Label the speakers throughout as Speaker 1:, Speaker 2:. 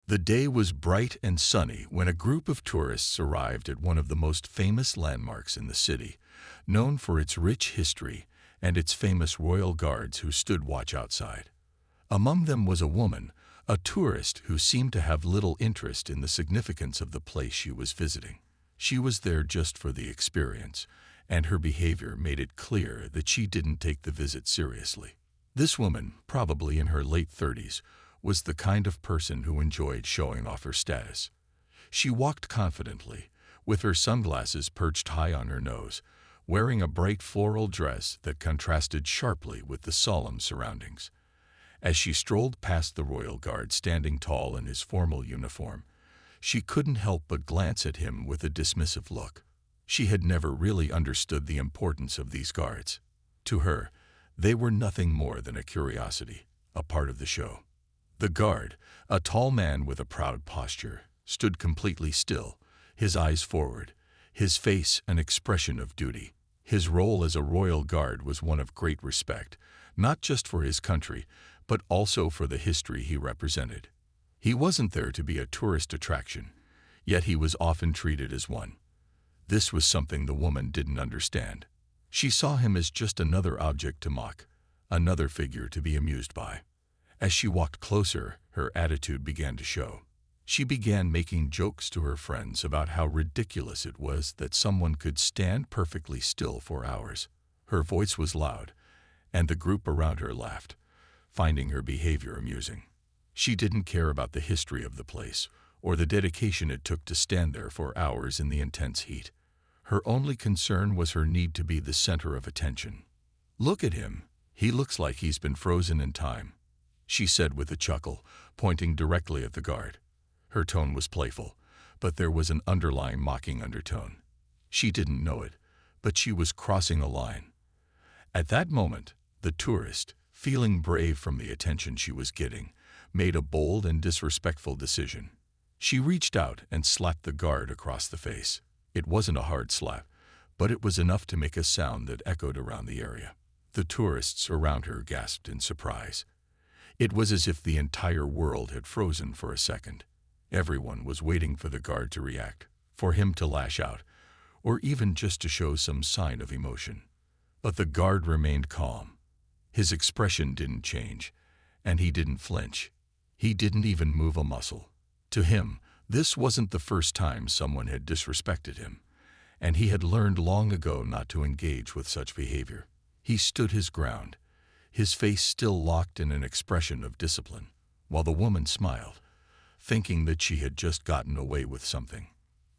Speaker 1: The day was bright and sunny when a group of tourists arrived at one of the most famous landmarks in the city, known for its rich history and its famous royal guards who stood watch outside. Among them was a woman, a tourist who seemed to have little interest in the significance of the place she was visiting. She was there just for the experience, and her behavior made it clear that she didn't take the visit seriously. This woman, probably in her late 30s, was the kind of person who enjoyed showing off her status. She walked confidently, with her sunglasses perched high on her nose, wearing a bright floral dress that contrasted sharply with the solemn surroundings. As she strolled past the royal guard standing tall in his formal uniform, she couldn't help but glance at him with a dismissive look. She had never really understood the importance of these guards. To her, they were nothing more than a curiosity, a part of the show. The guard, a tall man with a proud posture, stood completely still, his eyes forward, his face an expression of duty. His role as a royal guard was one of great respect, not just for his country, but also for the history he represented. He wasn't there to be a tourist attraction, yet he was often treated as one. This was something the woman didn't understand. She saw him as just another object to mock, another figure to be amused by. As she walked closer, her attitude began to show. She began making jokes to her friends about how ridiculous it was that someone could stand perfectly still for hours. Her voice was loud, and the group around her laughed, finding her behavior amusing. She didn't care about the history of the place or the dedication it took to stand there for hours in the intense heat. Her only concern was her need to be the center of attention. "Look at him. He looks like he's been frozen in time," she said with a chuckle, pointing directly at the guard. Her tone was playful, but there was an underlying mocking undertone. She didn't know it, but she was crossing a line. At that moment, the tourist, feeling brave from the attention she was getting, made a bold and disrespectful decision. She reached out and slapped the guard across the face. It wasn't a hard slap, but it was enough to make a sound that echoed around the area. The tourists around her gasped in surprise. It was as if the entire world had frozen for a second. Everyone was waiting for the guard to react, for him to lash out, or even just to show some sign of emotion. But the guard remained calm. His expression didn't change, and he didn't flinch. He didn't even move a muscle. To him, this wasn't the first time someone had disrespected him, and he had learned long ago not to engage with such behavior. He stood his ground, his face still locked in an expression of discipline, while the woman smiled, thinking that she had just gotten away with something.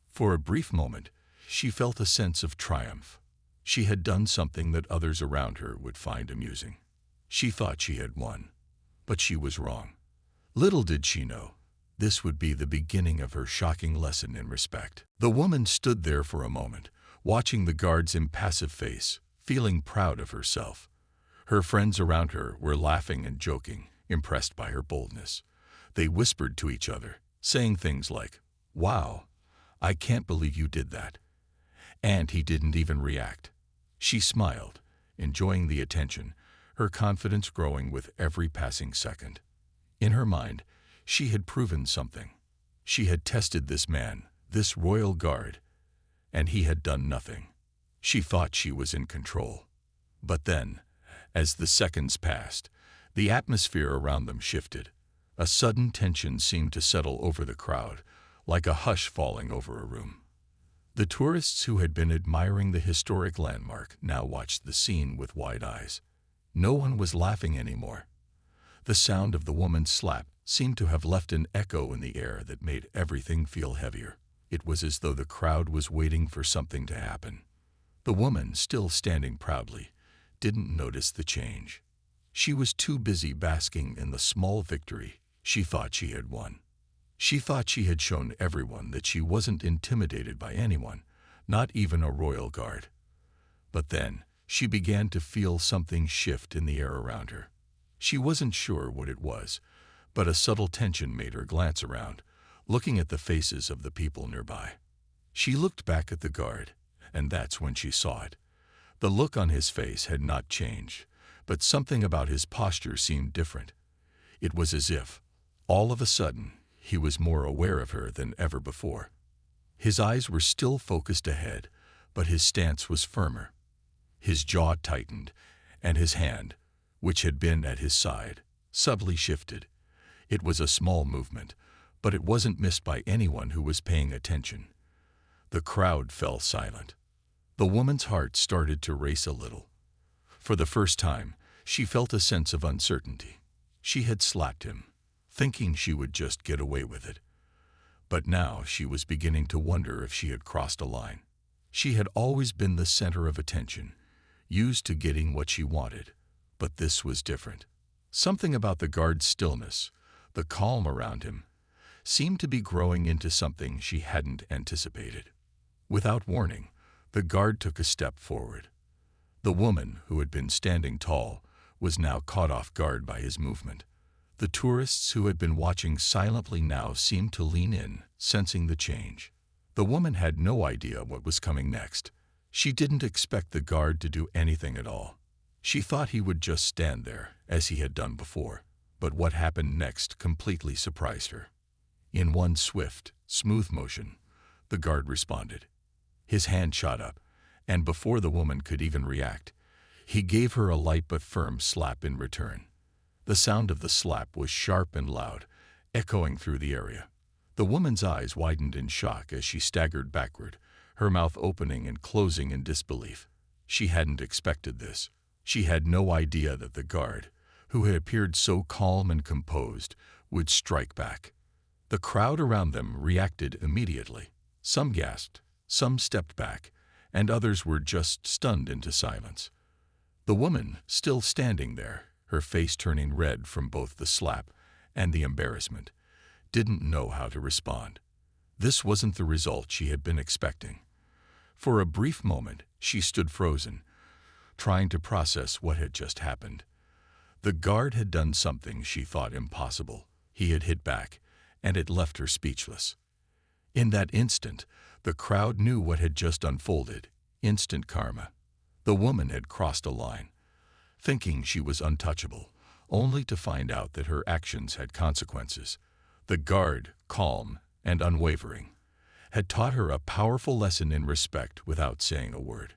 Speaker 1: For a brief moment, she felt a sense of triumph. She had done something that others around her would find amusing. She thought she had won, but she was wrong. Little did she know, this would be the beginning of her shocking lesson in respect. The woman stood there for a moment, watching the guard's impassive face, feeling proud of herself. Her friends around her were laughing and joking, impressed by her boldness. They whispered to each other, saying things like, "Wow, I can't believe you did that." And he didn't even react. She smiled, enjoying the attention, her confidence growing with every passing second. In her mind, she had proven something. She had tested this man, this royal guard, and he had done nothing. She thought she was in control. But then, as the seconds passed, the atmosphere around them shifted. A sudden tension seemed to settle over the crowd, like a hush falling over a room. The tourists who had been admiring the historic landmark now watched the scene with wide eyes. No one was laughing anymore. The sound of the woman's slap seemed to have left an echo in the air that made everything feel heavier. It was as though the crowd was waiting for something to happen. The woman, still standing proudly, didn't notice the change. She was too busy basking in the small victory she thought she had won. She thought she had shown everyone that she wasn't intimidated by anyone, not even a royal guard. But then, she began to feel something shift in the air around her. She wasn't sure what it was, but a subtle tension made her glance around, looking at the faces of the people nearby. She looked back at the guard, and that's when she saw it. The look on his face had not changed, but something about his posture seemed different. It was as if, all of a sudden, he was more aware of her than ever before. His eyes were still focused ahead, but his stance was firmer. His jaw tightened, and his hand, which had been at his side, subtly shifted. It was a small movement, but it wasn't missed by anyone who was paying attention. The crowd fell silent. The woman's heart started to race a little. For the first time, she felt a sense of uncertainty. She had slapped him, thinking she would just get away with it. But now she was beginning to wonder if she had crossed a line. She had always been the center of attention, used to getting what she wanted. But this was different. Something about the guard's stillness, the calm around him, seemed to be growing into something she hadn't anticipated. Without warning, the guard took a step forward. The woman, who had been standing tall, was now caught off guard by his movement. The tourists who had been watching silently now seemed to lean in, sensing the change. The woman had no idea what was coming next. She didn't expect the guard to do anything at all. She thought he would just stand there, as he had done before. But what happened next completely surprised her. In one swift, smooth motion, the guard responded. His hand shot up, and before the woman could even react, he gave her a light but firm slap in return. The sound of the slap was sharp and loud, echoing through the area. The woman's eyes widened in shock as she staggered backward, her mouth opening and closing in disbelief. She hadn't expected this. She had no idea that the guard, who had appeared so calm and composed, would strike back. The crowd around them reacted immediately. Some gasped, some stepped back, and others were just stunned into silence. The woman, still standing there, her face turning red from both the slap and the embarrassment, didn't know how to respond. This wasn't the result she had been expecting. For a brief moment, she stood frozen, trying to process what had just happened. The guard had done something she thought impossible. He had hit back, and it left her speechless. In that instant, the crowd knew what had just unfolded: instant karma. The woman had crossed a line, thinking she was untouchable, only to find out that her actions had consequences. The guard, calm and unwavering, had taught her a powerful lesson in respect without saying a word.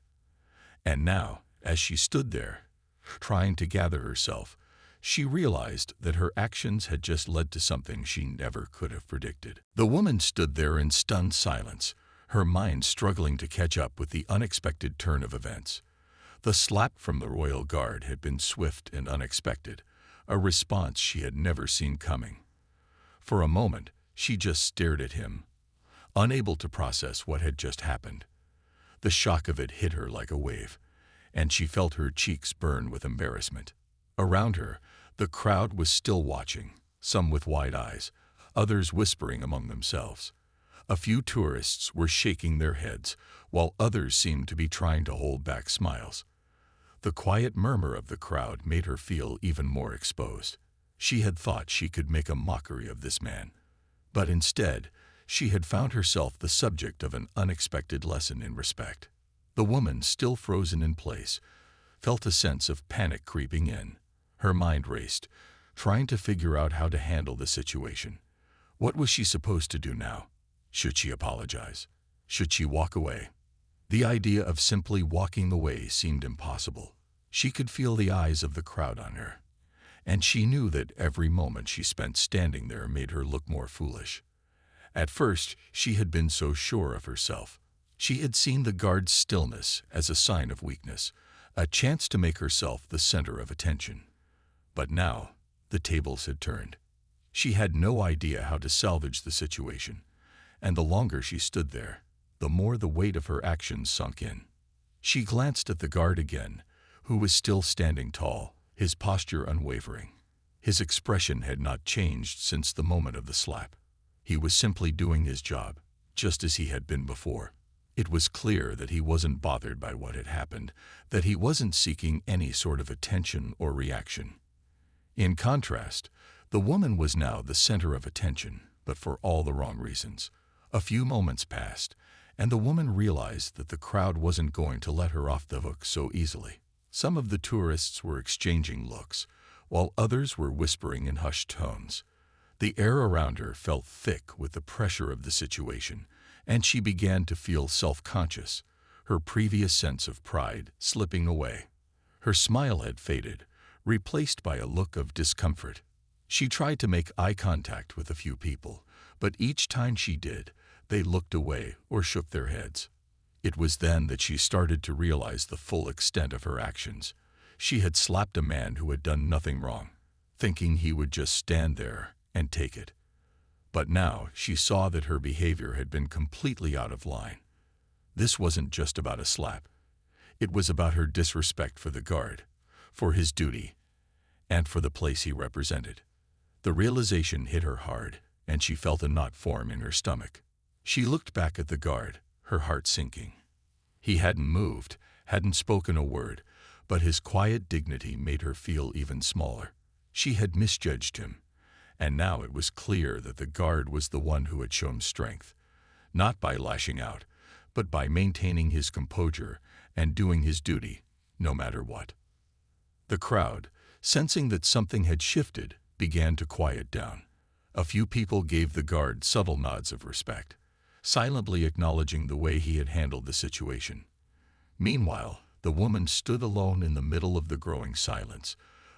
Speaker 1: And now, as she stood there, trying to gather herself, she realized that her actions had just led to something she never could have predicted. The woman stood there in stunned silence, her mind struggling to catch up with the unexpected turn of events. The slap from the royal guard had been swift and unexpected, a response she had never seen coming. For a moment, she just stared at him, unable to process what had just happened. The shock of it hit her like a wave, and she felt her cheeks burn with embarrassment. Around her, the crowd was still watching, some with wide eyes, others whispering among themselves. A few tourists were shaking their heads, while others seemed to be trying to hold back smiles. The quiet murmur of the crowd made her feel even more exposed. She had thought she could make a mockery of this man, but instead, she had found herself the subject of an unexpected lesson in respect. The woman, still frozen in place, felt a sense of panic creeping in. Her mind raced, trying to figure out how to handle the situation. What was she supposed to do now? Should she apologize? Should she walk away? The idea of simply walking away seemed impossible. She could feel the eyes of the crowd on her, and she knew that every moment she spent standing there made her look more foolish. At first, she had been so sure of herself. She had seen the guard's stillness as a sign of weakness, a chance to make herself the center of attention. But now, the tables had turned. She had no idea how to salvage the situation, and the longer she stood there, the more the weight of her actions sunk in. She glanced at the guard again, who was still standing tall, his posture unwavering. His expression had not changed since the moment of the slap. He was simply doing his job, just as he had been before. It was clear that he wasn't bothered by what had happened, that he wasn't seeking any sort of attention or reaction. In contrast, the woman was now the center of attention, but for all the wrong reasons. A few moments passed, and the woman realized that the crowd wasn't going to let her off the hook so easily. Some of the tourists were exchanging looks, while others were whispering in hushed tones. The air around her felt thick with the pressure of the situation, and she began to feel self-conscious, her previous sense of pride slipping away. Her smile had faded, replaced by a look of discomfort. She tried to make eye contact with a few people, but each time she did, they looked away or shook their heads. It was then that she started to realize the full extent of her actions. She had slapped a man who had done nothing wrong, thinking he would just stand there and take it. But now she saw that her behavior had been completely out of line. This wasn't just about a slap. It was about her disrespect for the guard, for his duty, and for the place he represented. The realization hit her hard, and she felt a knot form in her stomach. She looked back at the guard, her heart sinking. He hadn't moved, hadn't spoken a word, but his quiet dignity made her feel even smaller. She had misjudged him, and now it was clear that the guard was the one who had shown strength, not by lashing out, but by maintaining his composure and doing his duty, no matter what. The crowd, sensing that something had shifted, began to quiet down. A few people gave the guard subtle nods of respect, silently acknowledging the way he had handled the situation. Meanwhile, the woman stood alone in the middle of the growing silence,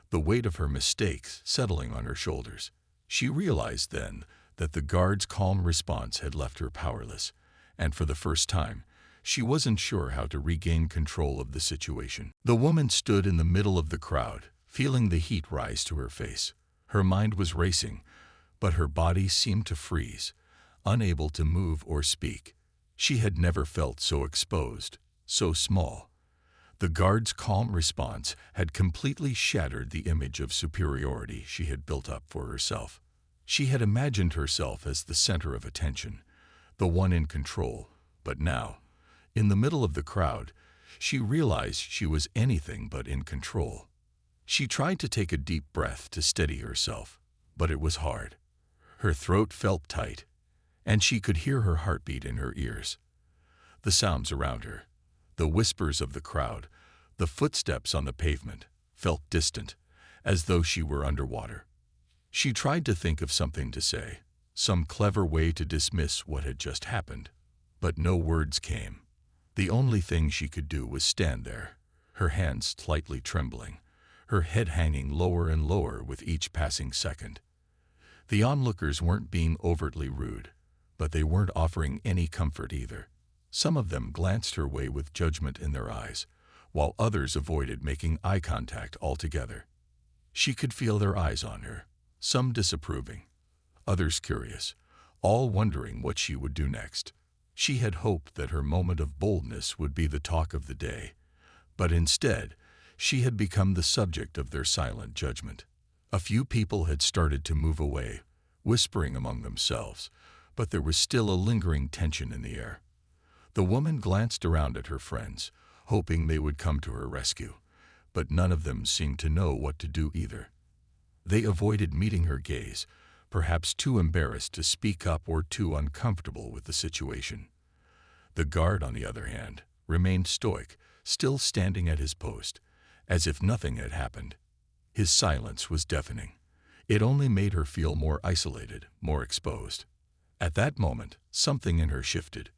Speaker 1: the weight of her mistakes settling on her shoulders. She realized then that the guard's calm response had left her powerless, and for the first time, she wasn't sure how to regain control of the situation. The woman stood in the middle of the crowd, feeling the heat rise to her face. Her mind was racing, but her body seemed to freeze, unable to move or speak. She had never felt so exposed, so small. The guard's calm response had completely shattered the image of superiority she had built up for herself. She had imagined herself as the center of attention, the one in control, but now, in the middle of the crowd, she realized she was anything but in control. She tried to take a deep breath to steady herself, but it was hard. Her throat felt tight, and she could hear her heartbeat in her ears. The sounds around her, the whispers of the crowd, the footsteps on the pavement, felt distant, as though she were underwater. She tried to think of something to say, some clever way to dismiss what had just happened, but no words came. The only thing she could do was stand there, her hands slightly trembling, her head hanging lower and lower with each passing second. The onlookers weren't being overtly rude, but they weren't offering any comfort either. Some of them glanced her way with judgment in their eyes, while others avoided making eye contact altogether. She could feel their eyes on her, some disapproving, others curious, all wondering what she would do next. She had hoped that her moment of boldness would be the talk of the day, but instead, she had become the subject of their silent judgment. A few people had started to move away, whispering among themselves, but there was still a lingering tension in the air. The woman glanced around at her friends, hoping they would come to her rescue, but none of them seemed to know what to do either. They avoided meeting her gaze, perhaps too embarrassed to speak up or too uncomfortable with the situation. The guard, on the other hand, remained stoic, still standing at his post, as if nothing had happened. His silence was deafening. It only made her feel more isolated, more exposed. At that moment, something in her shifted.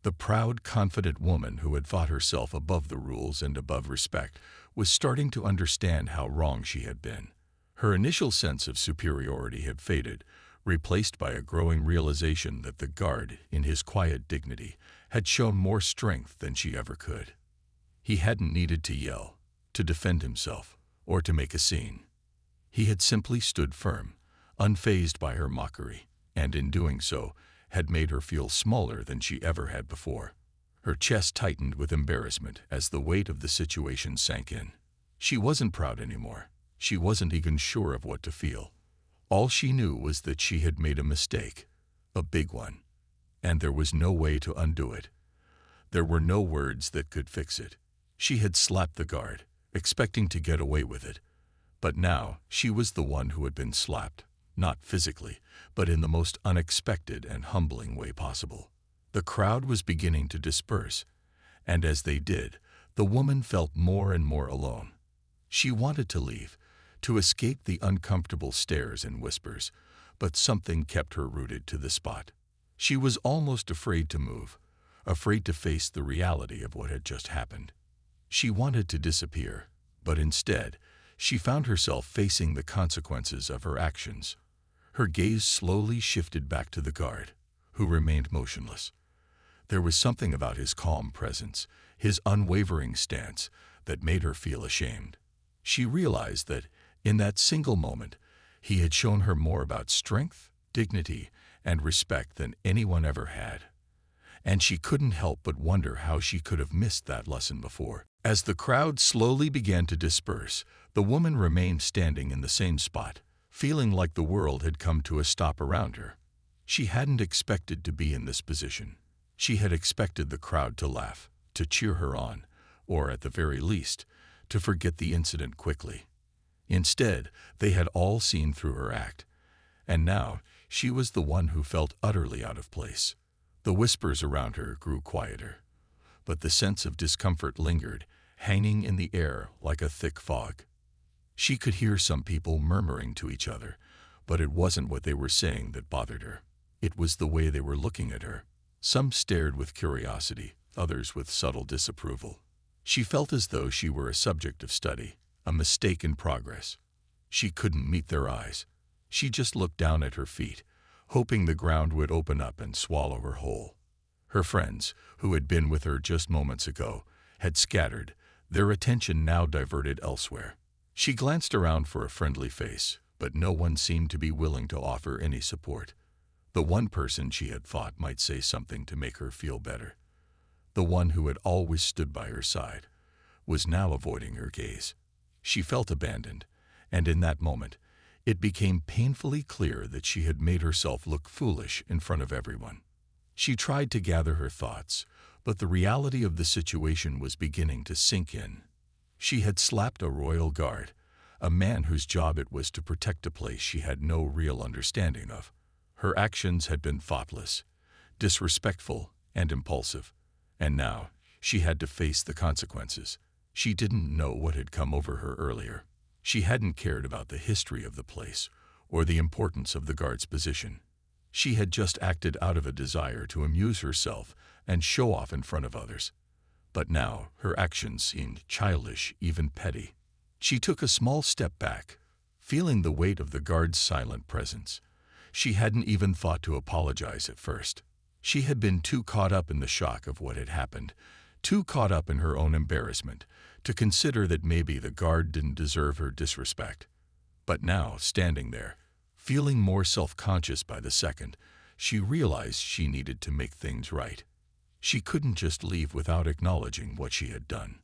Speaker 1: The proud, confident woman who had thought herself above the rules and above respect was starting to understand how wrong she had been. Her initial sense of superiority had faded, replaced by a growing realization that the guard, in his quiet dignity, had shown more strength than she ever could. He hadn't needed to yell, to defend himself, or to make a scene. He had simply stood firm, unfazed by her mockery, and in doing so, had made her feel smaller than she ever had before. Her chest tightened with embarrassment as the weight of the situation sank in. She wasn't proud anymore. She wasn't even sure of what to feel. All she knew was that she had made a mistake, a big one, and there was no way to undo it. There were no words that could fix it. She had slapped the guard, expecting to get away with it, but now she was the one who had been slapped, not physically, but in the most unexpected and humbling way possible. The crowd was beginning to disperse, and as they did, the woman felt more and more alone. She wanted to leave, to escape the uncomfortable stares and whispers, but something kept her rooted to the spot. She was almost afraid to move, afraid to face the reality of what had just happened. She wanted to disappear, but instead, she found herself facing the consequences of her actions. Her gaze slowly shifted back to the guard, who remained motionless. There was something about his calm presence, his unwavering stance, that made her feel ashamed. She realized that, in that single moment, he had shown her more about strength, dignity, and respect than anyone ever had. And she couldn't help but wonder how she could have missed that lesson before. As the crowd slowly began to disperse, the woman remained standing in the same spot, feeling like the world had come to a stop around her. She hadn't expected to be in this position. She had expected the crowd to laugh, to cheer her on, or at the very least, to forget the incident quickly. Instead, they had all seen through her act, and now she was the one who felt utterly out of place. The whispers around her grew quieter, but the sense of discomfort lingered, hanging in the air like a thick fog. She could hear some people murmuring to each other, but it wasn't what they were saying that bothered her. It was the way they were looking at her. Some stared with curiosity, others with subtle disapproval. She felt as though she were a subject of study, a mistake in progress. She couldn't meet their eyes. She just looked down at her feet, hoping the ground would open up and swallow her whole. Her friends, who had been with her just moments ago, had scattered, their attention now diverted elsewhere. She glanced around for a friendly face, but no one seemed to be willing to offer any support. The one person she had thought might say something to make her feel better, the one who had always stood by her side, was now avoiding her gaze. She felt abandoned, and in that moment, it became painfully clear that she had made herself look foolish in front of everyone. She tried to gather her thoughts, but the reality of the situation was beginning to sink in. She had slapped a royal guard, a man whose job it was to protect a place she had no real understanding of. Her actions had been thoughtless, disrespectful, and impulsive, and now she had to face the consequences. She didn't know what had come over her earlier. She hadn't cared about the history of the place or the importance of the guard's position. She had just acted out of a desire to amuse herself and show off in front of others. But now her actions seemed childish, even petty. She took a small step back, feeling the weight of the guard's silent presence. She hadn't even thought to apologize at first. She had been too caught up in the shock of what had happened, too caught up in her own embarrassment, to consider that maybe the guard didn't deserve her disrespect. But now, standing there, feeling more self-conscious by the second, she realized she needed to make things right. She couldn't just leave without acknowledging what she had done.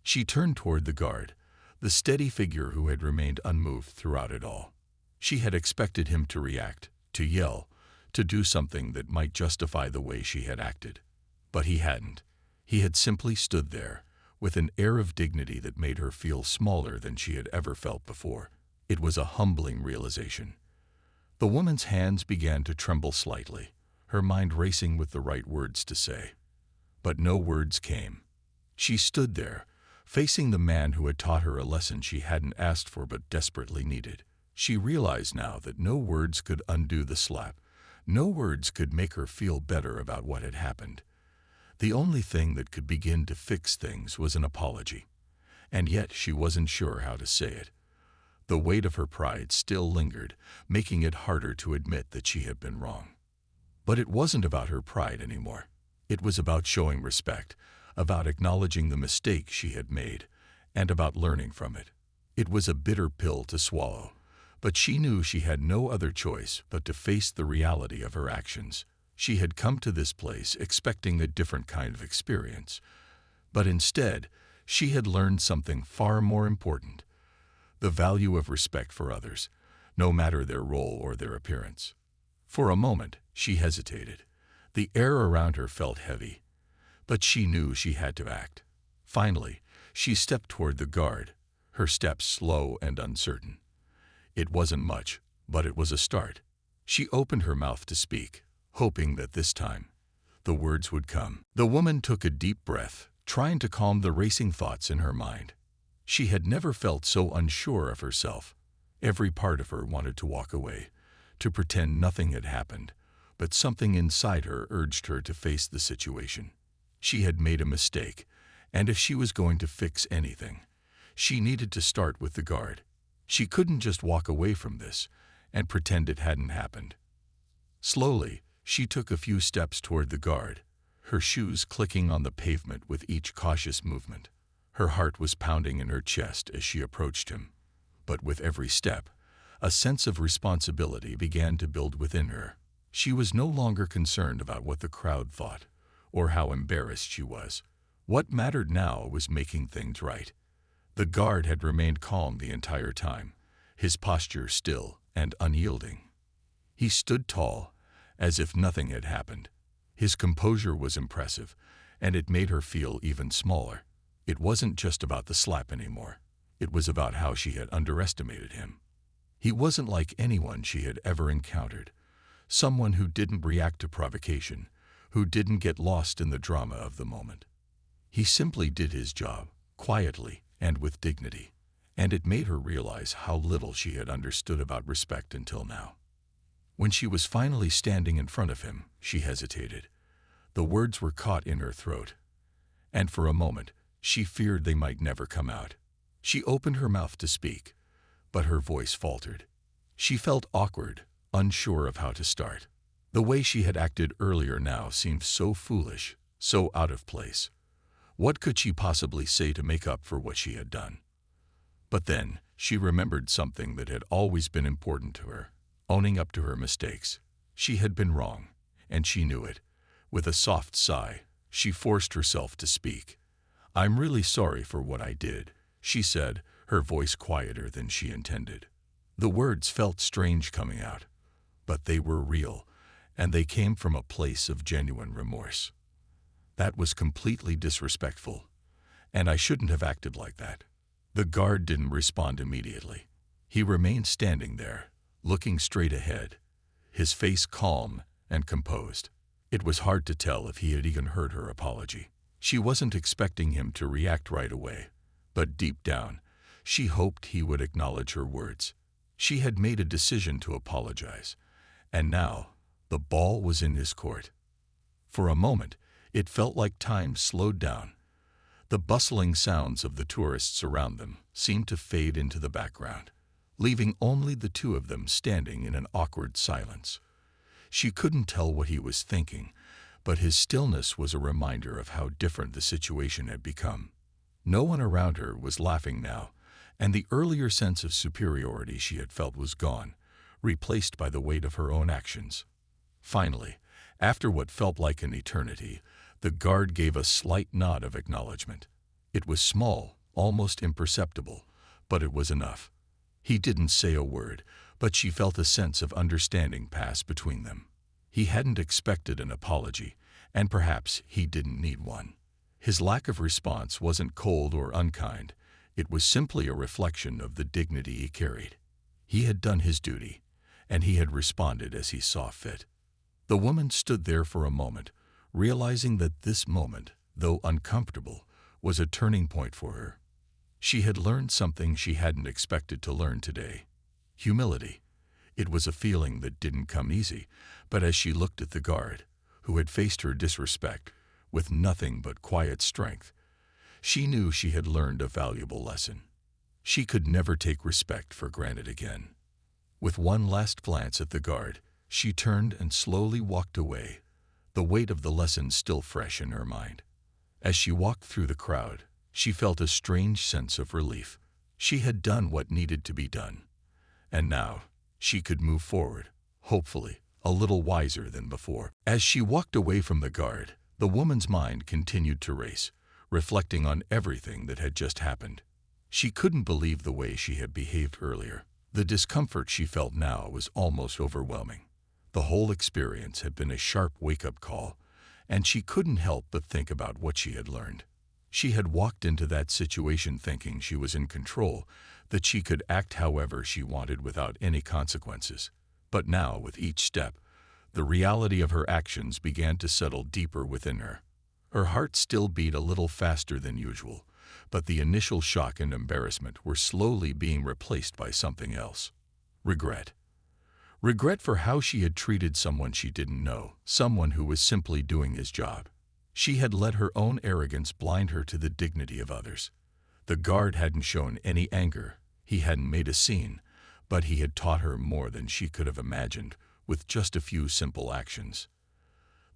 Speaker 1: She turned toward the guard, the steady figure who had remained unmoved throughout it all. She had expected him to react, to yell, to do something that might justify the way she had acted. But he hadn't. He had simply stood there, with an air of dignity that made her feel smaller than she had ever felt before. It was a humbling realization. The woman's hands began to tremble slightly, her mind racing with the right words to say. But no words came. She stood there, facing the man who had taught her a lesson she hadn't asked for but desperately needed. She realized now that no words could undo the slap. No words could make her feel better about what had happened. The only thing that could begin to fix things was an apology, and yet she wasn't sure how to say it. The weight of her pride still lingered, making it harder to admit that she had been wrong. But it wasn't about her pride anymore. It was about showing respect, about acknowledging the mistake she had made, and about learning from it. It was a bitter pill to swallow, but she knew she had no other choice but to face the reality of her actions. She had come to this place expecting a different kind of experience, but instead, she had learned something far more important: the value of respect for others, no matter their role or their appearance. For a moment, she hesitated. The air around her felt heavy, but she knew she had to act. Finally, she stepped toward the guard, her steps slow and uncertain. It wasn't much, but it was a start. She opened her mouth to speak, hoping that this time, the words would come. The woman took a deep breath, trying to calm the racing thoughts in her mind. She had never felt so unsure of herself. Every part of her wanted to walk away, to pretend nothing had happened, but something inside her urged her to face the situation. She had made a mistake, and if she was going to fix anything, she needed to start with the guard. She couldn't just walk away from this and pretend it hadn't happened. Slowly, she took a few steps toward the guard, her shoes clicking on the pavement with each cautious movement. Her heart was pounding in her chest as she approached him. But with every step, a sense of responsibility began to build within her. She was no longer concerned about what the crowd thought or how embarrassed she was. What mattered now was making things right. The guard had remained calm the entire time, his posture still and unyielding. He stood tall, as if nothing had happened. His composure was impressive, and it made her feel even smaller. It wasn't just about the slap anymore. It was about how she had underestimated him. He wasn't like anyone she had ever encountered, someone who didn't react to provocation, who didn't get lost in the drama of the moment. He simply did his job, quietly and with dignity, and it made her realize how little she had understood about respect until now. When she was finally standing in front of him, she hesitated. The words were caught in her throat, and for a moment, she feared they might never come out. She opened her mouth to speak, but her voice faltered. She felt awkward, unsure of how to start. The way she had acted earlier now seemed so foolish, so out of place. What could she possibly say to make up for what she had done? But then, she remembered something that had always been important to her, owning up to her mistakes. She had been wrong, and she knew it. With a soft sigh, she forced herself to speak. "I'm really sorry for what I did," she said, her voice quieter than she intended. The words felt strange coming out, but they were real, and they came from a place of genuine remorse. "That was completely disrespectful, and I shouldn't have acted like that." The guard didn't respond immediately. He remained standing there, looking straight ahead, his face calm and composed. It was hard to tell if he had even heard her apology. She wasn't expecting him to react right away, but deep down, she hoped he would acknowledge her words. She had made a decision to apologize, and now the ball was in his court. For a moment, it felt like time slowed down. The bustling sounds of the tourists around them seemed to fade into the background, leaving only the two of them standing in an awkward silence. She couldn't tell what he was thinking, but his stillness was a reminder of how different the situation had become. No one around her was laughing now, and the earlier sense of superiority she had felt was gone, replaced by the weight of her own actions. Finally, after what felt like an eternity, the guard gave a slight nod of acknowledgement. It was small, almost imperceptible, but it was enough. He didn't say a word, but she felt a sense of understanding pass between them. He hadn't expected an apology, and perhaps he didn't need one. His lack of response wasn't cold or unkind. It was simply a reflection of the dignity he carried. He had done his duty, and he had responded as he saw fit. The woman stood there for a moment, realizing that this moment, though uncomfortable, was a turning point for her. She had learned something she hadn't expected to learn today. Humility. It was a feeling that didn't come easy, but as she looked at the guard, who had faced her disrespect with nothing but quiet strength, she knew she had learned a valuable lesson. She could never take respect for granted again. With one last glance at the guard, she turned and slowly walked away, the weight of the lesson still fresh in her mind. As she walked through the crowd, she felt a strange sense of relief. She had done what needed to be done, and now she could move forward, hopefully a little wiser than before. As she walked away from the guard, the woman's mind continued to race, reflecting on everything that had just happened. She couldn't believe the way she had behaved earlier. The discomfort she felt now was almost overwhelming. The whole experience had been a sharp wake-up call, and she couldn't help but think about what she had learned. She had walked into that situation thinking she was in control, that she could act however she wanted without any consequences. But now, with each step, the reality of her actions began to settle deeper within her. Her heart still beat a little faster than usual, but the initial shock and embarrassment were slowly being replaced by something else. Regret. Regret for how she had treated someone she didn't know, someone who was simply doing his job. She had let her own arrogance blind her to the dignity of others. The guard hadn't shown any anger, he hadn't made a scene, but he had taught her more than she could have imagined with just a few simple actions.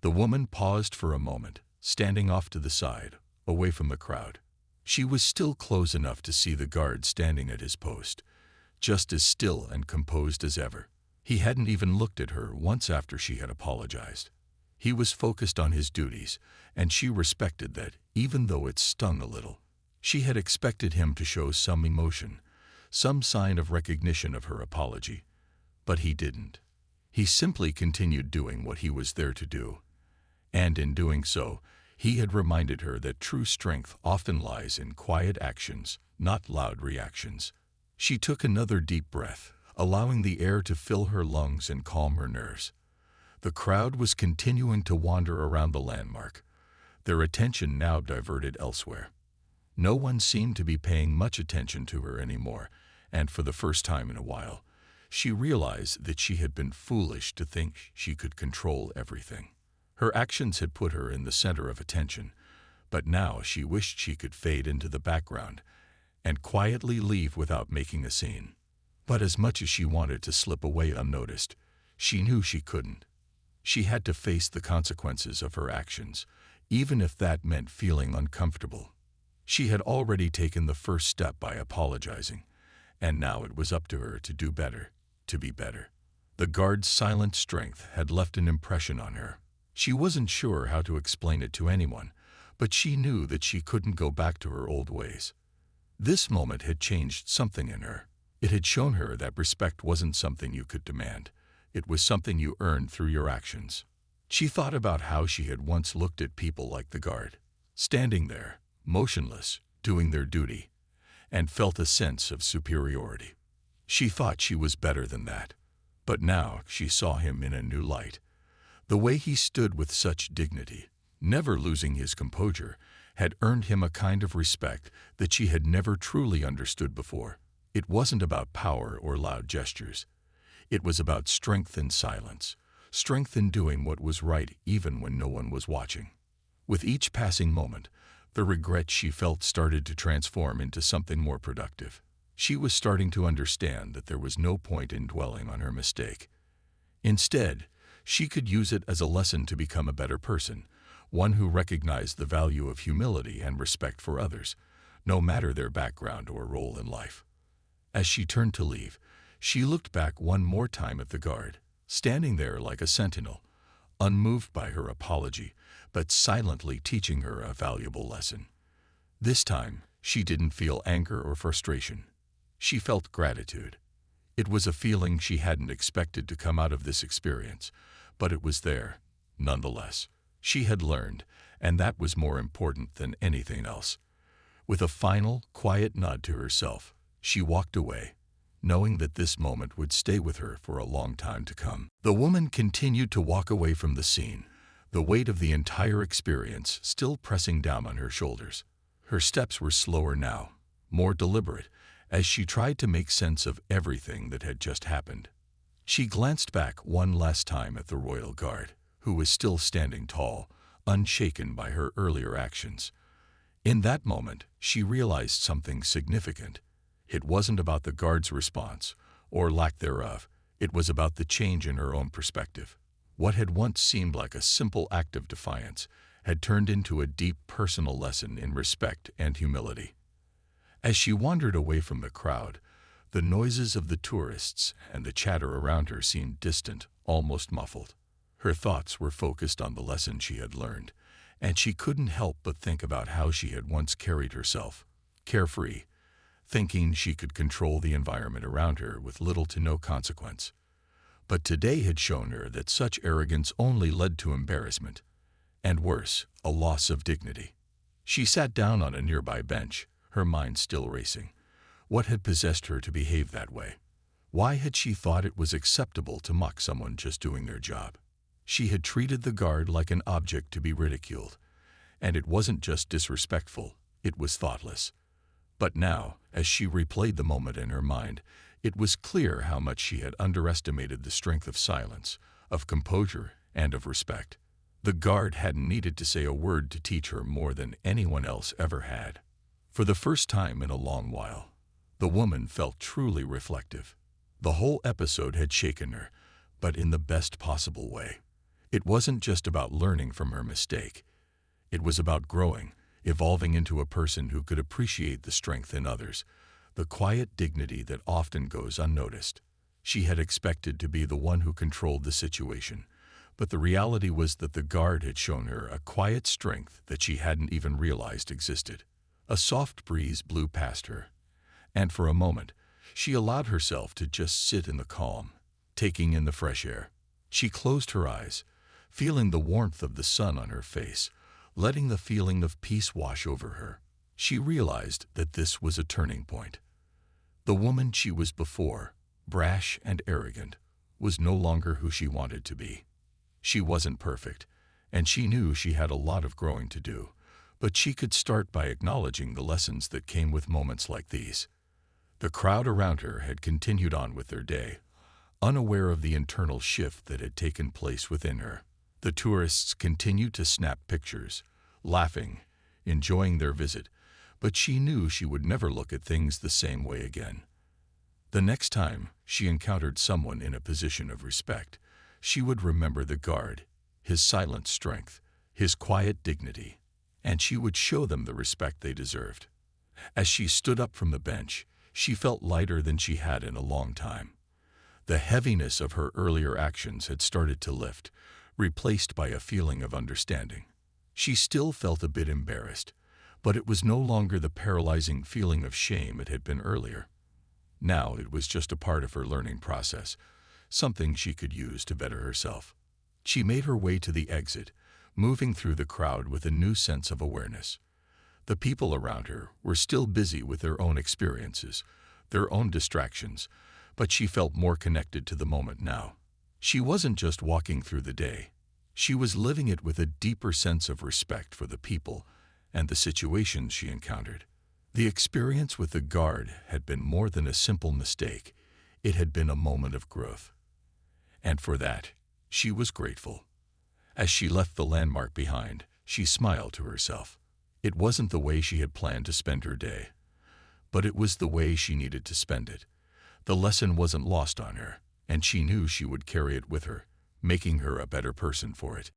Speaker 1: The woman paused for a moment, standing off to the side, away from the crowd. She was still close enough to see the guard standing at his post, just as still and composed as ever. He hadn't even looked at her once after she had apologized. He was focused on his duties, and she respected that, even though it stung a little. She had expected him to show some emotion, some sign of recognition of her apology, but he didn't. He simply continued doing what he was there to do. And in doing so, he had reminded her that true strength often lies in quiet actions, not loud reactions. She took another deep breath, allowing the air to fill her lungs and calm her nerves. The crowd was continuing to wander around the landmark, their attention now diverted elsewhere. No one seemed to be paying much attention to her anymore, and for the first time in a while, she realized that she had been foolish to think she could control everything. Her actions had put her in the center of attention, but now she wished she could fade into the background and quietly leave without making a scene. But as much as she wanted to slip away unnoticed, she knew she couldn't. She had to face the consequences of her actions, even if that meant feeling uncomfortable. She had already taken the first step by apologizing, and now it was up to her to do better, to be better. The guard's silent strength had left an impression on her. She wasn't sure how to explain it to anyone, but she knew that she couldn't go back to her old ways. This moment had changed something in her. It had shown her that respect wasn't something you could demand. It was something you earned through your actions. She thought about how she had once looked at people like the guard, standing there, motionless, doing their duty, and felt a sense of superiority. She thought she was better than that, but now she saw him in a new light. The way he stood with such dignity, never losing his composure, had earned him a kind of respect that she had never truly understood before. It wasn't about power or loud gestures. It was about strength in silence, strength in doing what was right even when no one was watching. With each passing moment, the regret she felt started to transform into something more productive. She was starting to understand that there was no point in dwelling on her mistake. Instead, she could use it as a lesson to become a better person, one who recognized the value of humility and respect for others, no matter their background or role in life. As she turned to leave, she looked back one more time at the guard, standing there like a sentinel, unmoved by her apology, but silently teaching her a valuable lesson. This time, she didn't feel anger or frustration. She felt gratitude. It was a feeling she hadn't expected to come out of this experience, but it was there, nonetheless. She had learned, and that was more important than anything else. With a final, quiet nod to herself, she walked away, knowing that this moment would stay with her for a long time to come. The woman continued to walk away from the scene, the weight of the entire experience still pressing down on her shoulders. Her steps were slower now, more deliberate, as she tried to make sense of everything that had just happened. She glanced back one last time at the royal guard, who was still standing tall, unshaken by her earlier actions. In that moment, she realized something significant. It wasn't about the guard's response, or lack thereof. It was about the change in her own perspective. What had once seemed like a simple act of defiance had turned into a deep personal lesson in respect and humility. As she wandered away from the crowd, the noises of the tourists and the chatter around her seemed distant, almost muffled. Her thoughts were focused on the lesson she had learned, and she couldn't help but think about how she had once carried herself, carefree, thinking she could control the environment around her with little to no consequence. But today had shown her that such arrogance only led to embarrassment, and worse, a loss of dignity. She sat down on a nearby bench, her mind still racing. What had possessed her to behave that way? Why had she thought it was acceptable to mock someone just doing their job? She had treated the guard like an object to be ridiculed, and it wasn't just disrespectful, it was thoughtless. But now, as she replayed the moment in her mind, It was clear how much she had underestimated the strength of silence, of composure, and of respect. The guard hadn't needed to say a word to teach her more than anyone else ever had. For the first time in a long while, the woman felt truly reflective. The whole episode had shaken her, but in the best possible way. It wasn't just about learning from her mistake. It was about growing, evolving into a person who could appreciate the strength in others, the quiet dignity that often goes unnoticed. She had expected to be the one who controlled the situation, but the reality was that the guard had shown her a quiet strength that she hadn't even realized existed. A soft breeze blew past her, and for a moment, she allowed herself to just sit in the calm, taking in the fresh air. She closed her eyes, feeling the warmth of the sun on her face, letting the feeling of peace wash over her. She realized that this was a turning point. The woman she was before, brash and arrogant, was no longer who she wanted to be. She wasn't perfect, and she knew she had a lot of growing to do, but she could start by acknowledging the lessons that came with moments like these. The crowd around her had continued on with their day, unaware of the internal shift that had taken place within her. The tourists continued to snap pictures, laughing, enjoying their visit, but she knew she would never look at things the same way again. The next time she encountered someone in a position of respect, she would remember the guard, his silent strength, his quiet dignity, and she would show them the respect they deserved. As she stood up from the bench, she felt lighter than she had in a long time. The heaviness of her earlier actions had started to lift, replaced by a feeling of understanding. She still felt a bit embarrassed, but it was no longer the paralyzing feeling of shame it had been earlier. Now it was just a part of her learning process, something she could use to better herself. She made her way to the exit, moving through the crowd with a new sense of awareness. The people around her were still busy with their own experiences, their own distractions, but she felt more connected to the moment now. She wasn't just walking through the day. She was living it with a deeper sense of respect for the people and the situations she encountered. The experience with the guard had been more than a simple mistake. It had been a moment of growth. And for that, she was grateful. As she left the landmark behind, she smiled to herself. It wasn't the way she had planned to spend her day, but it was the way she needed to spend it. The lesson wasn't lost on her, and she knew she would carry it with her, making her a better person for it.